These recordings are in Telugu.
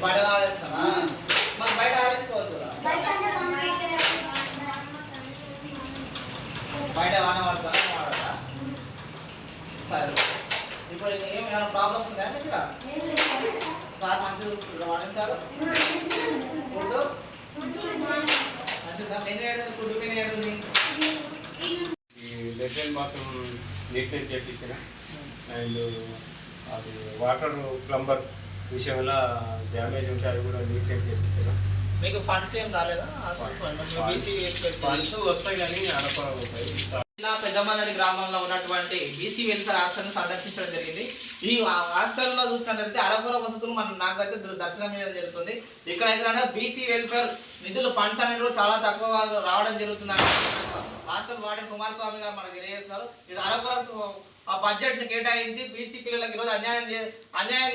బయట ఆడేస్తానా మరి బయట ఆడేసుకోవచ్చు బయట వాన పడతానా వాడతా సరే ఇప్పుడు ఏమైనా ప్రాబ్లమ్స్ ఉన్నాయా ఇక్కడ సార్ మంచిగా చూసుకుంటారు వాడండి సార్ ఫుడ్ మంచిగా మెయిన్ ఏడుంది ఫుడ్ మెయిన్ ఏడుంది ఈ లెట్రిన్ బాత్రూమ్ నీట్నెస్ చేయించిన అండ్ అది వాటర్ ప్లంబర్ విషయంలో డ్యామేజ్ ఉంటే అది కూడా నీట్నెస్ చేయించిన. మీకు ఫండ్స్ ఏం రాలేదా? ఫండ్స్ వస్తాయి కానీ అడపడం ఉంటాయి. జిల్లా పెద్దమల్లడి గ్రామంలో ఉన్నటువంటి బీసీ వెల్ఫేర్ హాస్టల్ని సందర్శించడం జరిగింది. ఈ హాస్టల్లో చూసినట్లయితే అరకొర వసతులు నాకైతే దర్శనం చేయడం జరుగుతుంది. ఇక్కడ అయితే బీసీ వెల్ఫేర్ నిధులు ఫండ్స్ అనేవి కూడా చాలా తక్కువ రావడం జరుగుతుంది. హాస్టల్ వార్డెన్ కుమారస్వామి గారు మనకు తెలియజేస్తున్నారు. ఇది అరకొర బడ్జెట్ని కేటాయించి బీసీ పిల్లలకు ఈరోజు అన్యాయం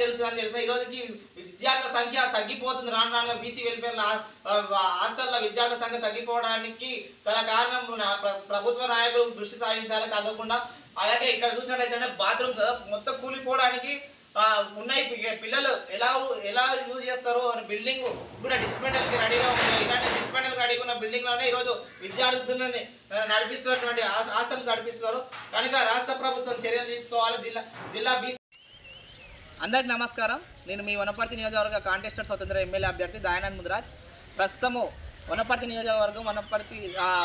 జరుగుతుందని తెలుసు. ఈ రోజుకి విద్యార్థుల సంఖ్య తగ్గిపోతుంది. రాను రానుగా బీసీ వెల్ఫేర్ హాస్టల్లో విద్యార్థుల సంఖ్య తగ్గిపోవడానికి గల కారణం ప్రభుత్వ నాయకులు దృష్టి సారించాలి తగ్గకుండా. అలాగే ఇక్కడ చూసినట్టయితే బాత్రూమ్స్ మొత్తం కూలిపోవడానికి ఉన్నాయి. పిల్లలు ఎలా యూజ్ చేస్తారో బిల్డింగ్ కూడా డిస్మెంటల్కి రెడీగా ఉంది. ఇలాంటి డిస్మెంటల్ రెడీగా ఉన్న బిల్డింగ్లోనే ఈరోజు విద్యార్థులని నడిపిస్తున్నటువంటి హాస్టల్ నడిపిస్తున్నారు. కనుక రాష్ట్ర ప్రభుత్వం చర్యలు తీసుకోవాలి. జిల్లా బీసీ అందరికి నమస్కారం. నేను మీ వనపర్తి నియోజకవర్గ కాంటెస్టర్ స్వతంత్ర ఎమ్మెల్యే అభ్యర్థి దయానంద్ ముదిరాజ్. ప్రస్తుతము వనపర్తి నియోజకవర్గం వనపర్తి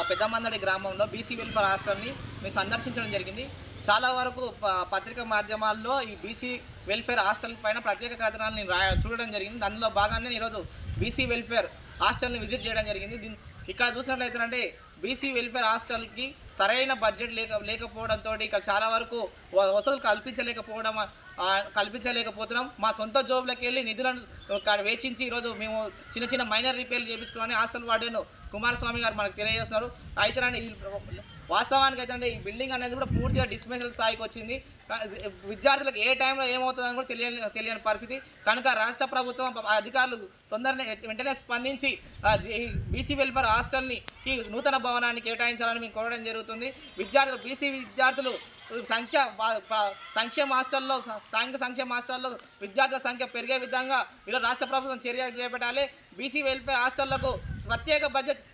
పెద్దమందడి గ్రామంలో బీసీ వెల్ఫేర్ హాస్టల్ని మేము సందర్శించడం జరిగింది. చాలా వరకు పత్రికా మాధ్యమాల్లో ఈ బీసీ వెల్ఫేర్ హాస్టల్ పైన ప్రత్యేక కథనాలను చూడడం జరిగింది. అందులో భాగంగానే ఈరోజు బీసీ వెల్ఫేర్ హాస్టల్ని విజిట్ చేయడం జరిగింది. ఇక్కడ చూసినట్లయితే బీసీ వెల్ఫేర్ హాస్టల్కి సరైన బడ్జెట్ లేకపోవడంతో ఇక్కడ చాలా వరకు వసతులు కల్పించలేకపోతున్నాం. మా సొంత జోబులకు వెళ్ళి నిధులను వేచించి ఈరోజు మేము చిన్న మైనర్ రిపేర్లు చేయించుకోవాలని హాస్టల్ వార్డెన్ కుమారస్వామి గారు మనకు తెలియజేస్తున్నారు. అయితే వాస్తవానికి అయితే ఈ బిల్డింగ్ అనేది కూడా పూర్తిగా డిస్మెంటల్ స్థాయికి వచ్చింది. విద్యార్థులకు ఏ టైంలో ఏమవుతుందని కూడా తెలియని పరిస్థితి. కనుక రాష్ట్ర ప్రభుత్వం అధికారులు వెంటనే స్పందించి బీసీ వెల్ఫేర్ హాస్టల్ని ఈ నూతన భవనాన్ని కేటాయించాలని మేము కోరడం జరుగుతుంది. బీసీ విద్యార్థులు సంక్షేమ హాస్టల్లో విద్యార్థుల సంఖ్య పెరిగే విధంగా ఈరోజు రాష్ట్ర ప్రభుత్వం చర్యలు చేపట్టాలి. బీసీ వెల్ఫేర్ హాస్టళ్లకు ప్రత్యేక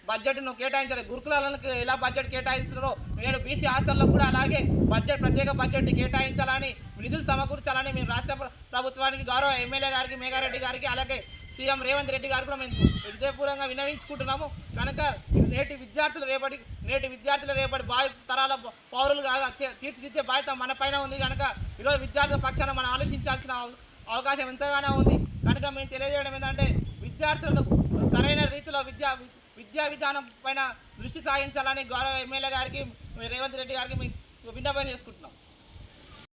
బడ్జెట్ను కేటాయించాలి. గురుకులాలకు ఎలా బడ్జెట్ కేటాయిస్తున్నారో నేను బీసీ హాస్టల్లో కూడా అలాగే ప్రత్యేక బడ్జెట్ని కేటాయించాలని నిధులు సమకూర్చాలని మేము రాష్ట్ర ప్రభుత్వానికి గౌరవ ఎమ్మెల్యే గారికి మేఘారెడ్డి గారికి అలాగే సీఎం రేవంత్ రెడ్డి గారు కూడా మేము హృదయపూర్వకంగా విన్నవించుకుంటున్నాము. కనుక నేటి విద్యార్థులు రేపటి తరాల పౌరులు తీర్చిదిద్దే బాధ్యత మన పైన ఉంది. కనుక ఈరోజు విద్యార్థుల పక్షాన మనం ఆలోచించాల్సిన అవకాశం ఎంతగానో ఉంది. కనుక మేము తెలియజేయడం ఏంటంటే విద్యార్థులను సరైన రీతిలో విద్యా విధానం పైన దృష్టి సారించాలని గౌరవ ఎమ్మెల్యే గారికి రేవంత్ రెడ్డి గారికి మేము విన్నపం చేసుకుంటున్నాం.